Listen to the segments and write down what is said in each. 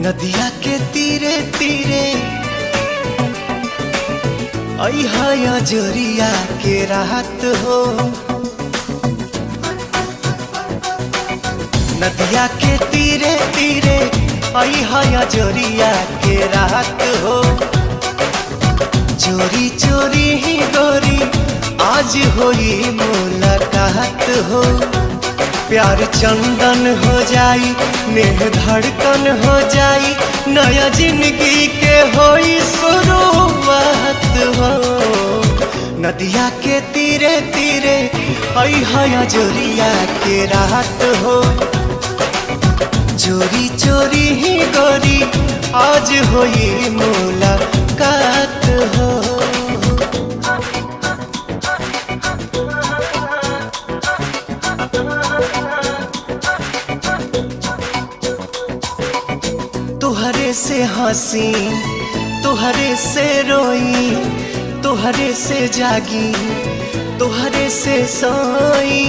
नदिया के तीरे तीरे अइहा जोरिया के रात हो। नदिया के तीरे तीरे अइहा जोरिया के रात हो। चोरी चोरी ही गोरी आज होई मुलाकात हो। प्यार चंदन हो जाई, नेह धड़कन हो जाई, नया जिंदगी के होई शुरुआत हो। नदिया के तीरे तीरे अइहा जोरिया के रात हो। चोरी चोरी ही गोरी आज होई मुलाकात हो। तुहरे से हंसी, तुहरे से रोई, तुहरे से जागी, तुहरे से सोई।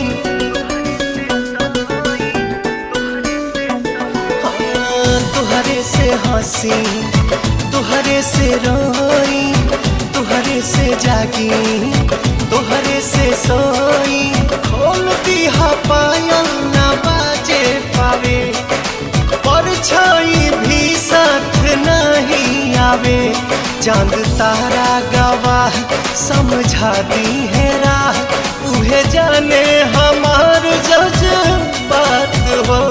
तुहरे से हंसी, तुहरे से रोई, तुहरे से जागी, तुहरे से सोई। खोल दिया पायल ना बाजे पावे, परछाई भी साथ नहीं आवे। चांद तारा गवाह समझा दी है राह, उहे जाने हमार जज्बात हो।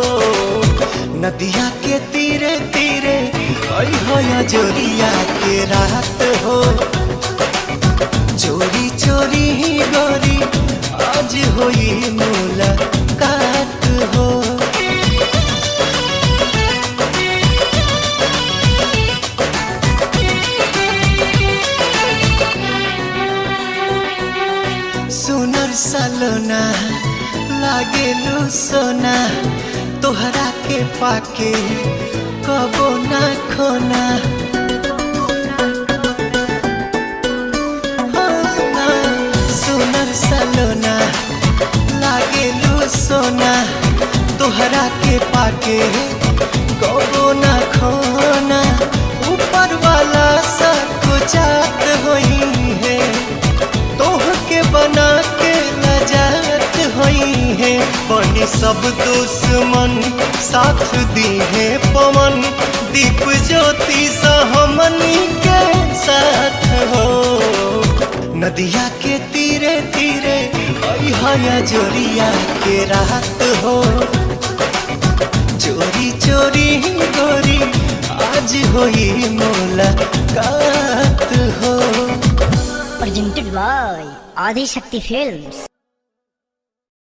नदिया के तीरे तीरे अइहा जोरिया के रात हो। चोरी चोरी ही गोरी आज होई मुलाकात हो। सुनर सलोना लागेलू सोना, तोहरा के पाके कबो ना खोना। सुनर सलोना लागेलू सोना, तोहरा के पाके कबो ना खोना। ऊपर वाला सकुचात होई है, तोह के बना के लजात होई है। बनी सब दुश्मन साथ दी है पवन, दीप ज्योति सहमनी के साथ हो। नदिया के तीरे तीरे अइहा जोरिया के रात हो। चोरी चोरी ही गोरी आज होई मुलाकात हो। Presented by Adi Shakti Films।